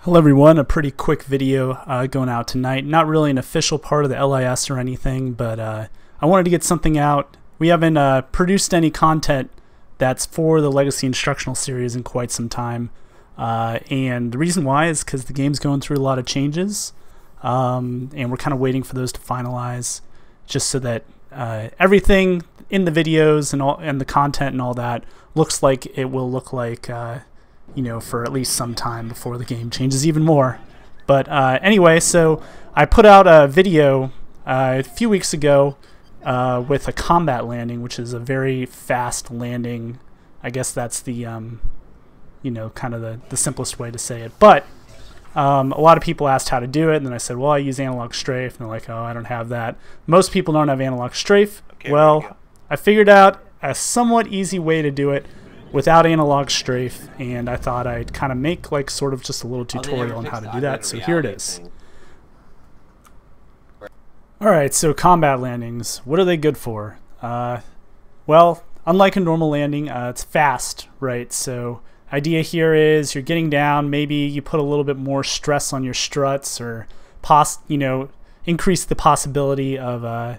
Hello everyone, a pretty quick video going out tonight. Not really an official part of the LIS or anything, but I wanted to get something out. We haven't produced any content that's for the Legacy Instructional series in quite some time. And the reason why is because the game's going through a lot of changes. And we're kind of waiting for those to finalize, just so that everything in the videos and the content and all that looks like it will look like you know, for at least some time before the game changes even more. But anyway, so I put out a video a few weeks ago with a combat landing, which is a very fast landing. I guess that's the you know, kind of the simplest way to say it. But a lot of people asked how to do it, and then I said, well, I use analog strafe, and they're like, oh, I don't have that. Most people don't have analog strafe. Okay, well, I figured out a somewhat easy way to do it without analog strafe, and I thought I'd kind of make like sort of just a little tutorial on how to do that, so here it is. Alright, so combat landings, what are they good for? Well, unlike a normal landing, it's fast, right? So idea here is you're getting down, maybe you put a little bit more stress on your struts, or you know, increase the possibility of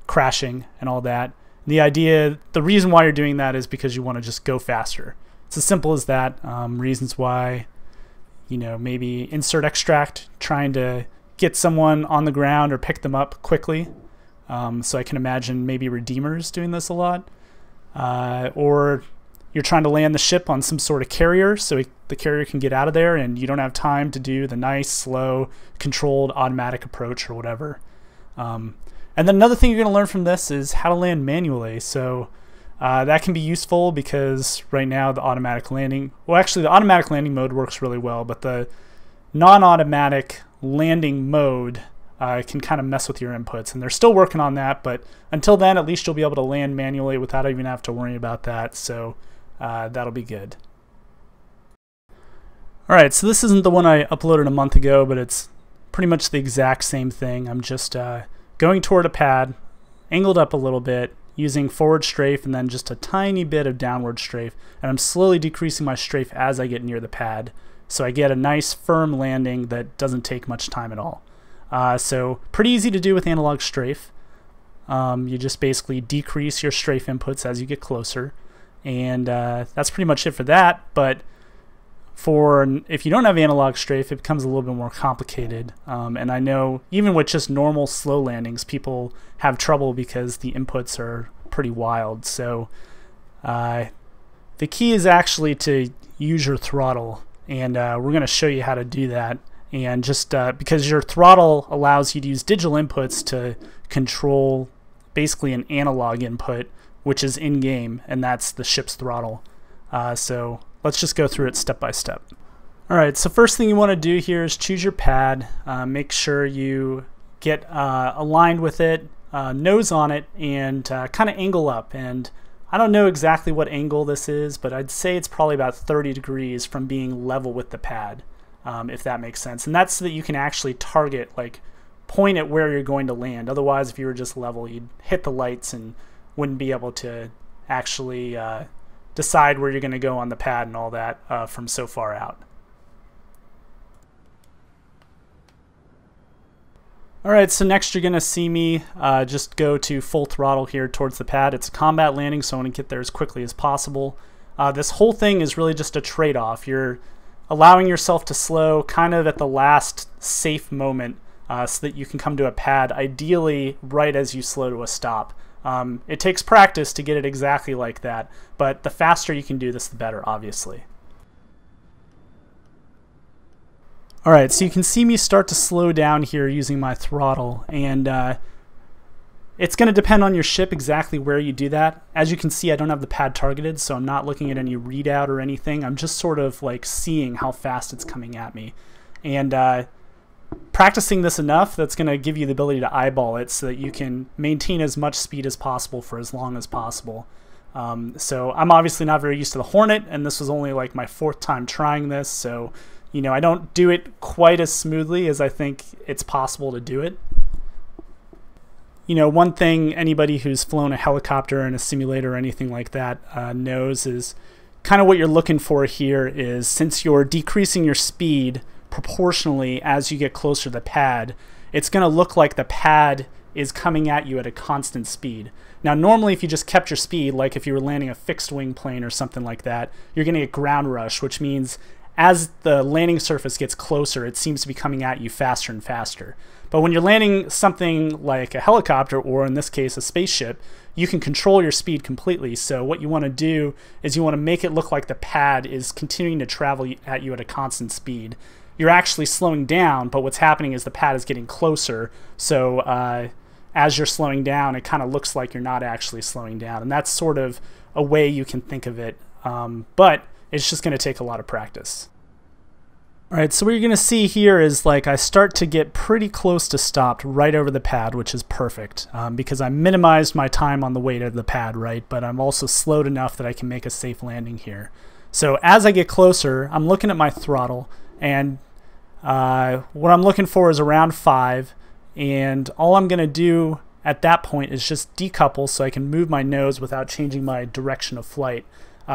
crashing and all that. The reason why you're doing that is because you want to just go faster. It's as simple as that. Reasons why, you know, maybe insert extract, trying to get someone on the ground or pick them up quickly. So I can imagine maybe Redeemers doing this a lot. Or you're trying to land the ship on some sort of carrier so the carrier can get out of there and you don't have time to do the nice, slow, controlled, automatic approach or whatever. And then another thing you're going to learn from this is how to land manually. So that can be useful because right now the automatic landing, well actually the automatic landing mode works really well, but the non-automatic landing mode can kind of mess with your inputs, and they're still working on that, but until then at least you'll be able to land manually without even have to worry about that, so that'll be good. Alright, so this isn't the one I uploaded a month ago, but it's pretty much the exact same thing. I'm just going toward a pad, angled up a little bit, using forward strafe and then just a tiny bit of downward strafe, and I'm slowly decreasing my strafe as I get near the pad, so I get a nice firm landing that doesn't take much time at all. So pretty easy to do with analog strafe. You just basically decrease your strafe inputs as you get closer, and that's pretty much it for that. But if you don't have analog strafe, it becomes a little bit more complicated, and I know even with just normal slow landings people have trouble because the inputs are pretty wild. So the key is actually to use your throttle, and we're going to show you how to do that. And just because your throttle allows you to use digital inputs to control basically an analog input, which is in-game, and that's the ship's throttle. So let's just go through it step by step. Alright, so first thing you want to do here is choose your pad. Make sure you get aligned with it, nose on it, and kind of angle up. And I don't know exactly what angle this is, but I'd say it's probably about 30 degrees from being level with the pad, if that makes sense. And that's so that you can actually target, like point at where you're going to land. Otherwise, if you were just level, you'd hit the lights and wouldn't be able to actually decide where you're going to go on the pad and all that from so far out. Alright, so next you're going to see me just go to full throttle here towards the pad. It's a combat landing, so I want to get there as quickly as possible. This whole thing is really just a trade-off. You're allowing yourself to slow kind of at the last safe moment so that you can come to a pad, ideally right as you slow to a stop. It takes practice to get it exactly like that, but the faster you can do this, the better, obviously. Alright, so you can see me start to slow down here using my throttle, and it's going to depend on your ship exactly where you do that. As you can see, I don't have the pad targeted, so I'm not looking at any readout or anything. I'm just sort of like seeing how fast it's coming at me. And practicing this enough, that's going to give you the ability to eyeball it so that you can maintain as much speed as possible for as long as possible. So I'm obviously not very used to the Hornet, and this was only like my 4th time trying this, so you know, I don't do it quite as smoothly as I think it's possible to do it. You know, one thing anybody who's flown a helicopter in a simulator or anything like that knows is kind of what you're looking for here is, since you're decreasing your speed proportionally as you get closer to the pad, it's going to look like the pad is coming at you at a constant speed. Now, normally if you just kept your speed, like if you were landing a fixed wing plane or something like that, you're going to get ground rush, which means as the landing surface gets closer, it seems to be coming at you faster and faster. But when you're landing something like a helicopter, or in this case a spaceship, you can control your speed completely. So what you want to do is you want to make it look like the pad is continuing to travel at you at a constant speed. You're actually slowing down, but what's happening is the pad is getting closer. So as you're slowing down, it kind of looks like you're not actually slowing down. And that's sort of a way you can think of it. But it's just going to take a lot of practice. All right, so what you're going to see here is like I start to get pretty close to stopped right over the pad, which is perfect because I minimized my time on the way to the pad, right? But I'm also slowed enough that I can make a safe landing here. So as I get closer, I'm looking at my throttle, and what I'm looking for is around 5, and all I'm going to do at that point is just decouple so I can move my nose without changing my direction of flight.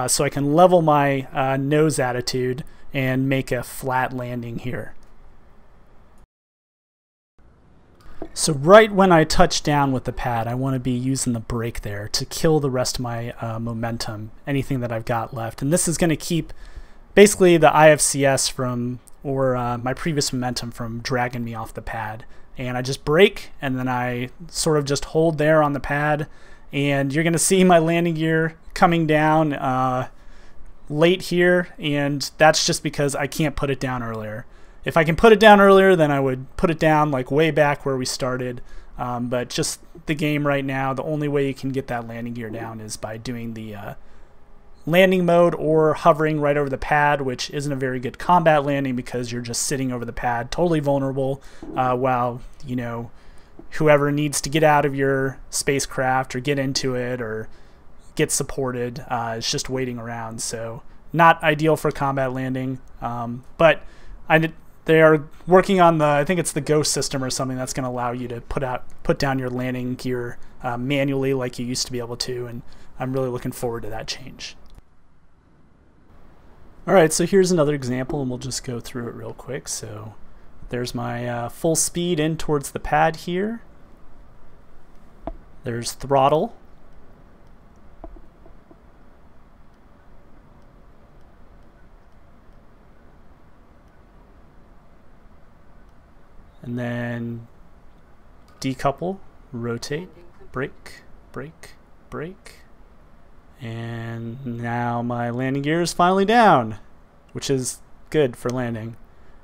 So I can level my nose attitude and make a flat landing here. So right when I touch down with the pad, I want to be using the brake there to kill the rest of my momentum, anything that I've got left. And this is going to keep basically the IFCS from, or my previous momentum from dragging me off the pad. And I just brake, and then I sort of just hold there on the pad, and you're going to see my landing gear coming down late here, and that's just because I can't put it down earlier. If I can put it down earlier, then I would put it down like way back where we started, but just the game right now, the only way you can get that landing gear down is by doing the landing mode or hovering right over the pad, which isn't a very good combat landing because you're just sitting over the pad, totally vulnerable, while, you know, whoever needs to get out of your spacecraft or get into it or get supported is just waiting around. So not ideal for combat landing, but they are working on the, I think it's the Ghost system or something that's going to allow you to put down your landing gear manually like you used to be able to, and I'm really looking forward to that change. Alright, so here's another example, and we'll just go through it real quick. So there's my full speed in towards the pad here. There's throttle. And then decouple, rotate, brake, brake, brake. And now my landing gear is finally down, which is good for landing.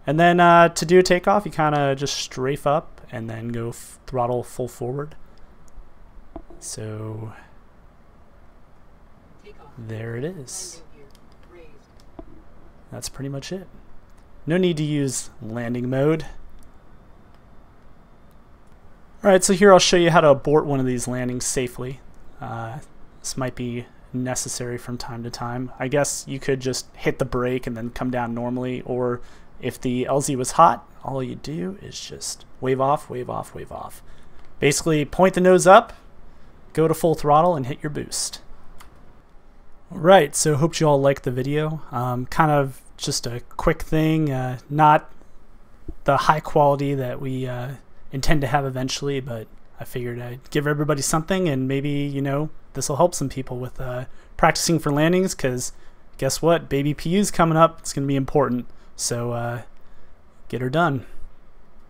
And then to do a takeoff, you kind of just strafe up and then go throttle full forward. So there it is. That's pretty much it. No need to use landing mode. Alright, so here I'll show you how to abort one of these landings safely. This might be necessary from time to time. I guess you could just hit the brake and then come down normally, or if the LZ was hot, all you do is just wave off, wave off, wave off. Basically point the nose up, go to full throttle, and hit your boost. Alright, so hope you all liked the video. Kind of just a quick thing, not the high quality that we intend to have eventually, but I figured I'd give everybody something, and maybe, you know, this will help some people with practicing for landings, because guess what? Baby PU's coming up. It's going to be important. So get her done.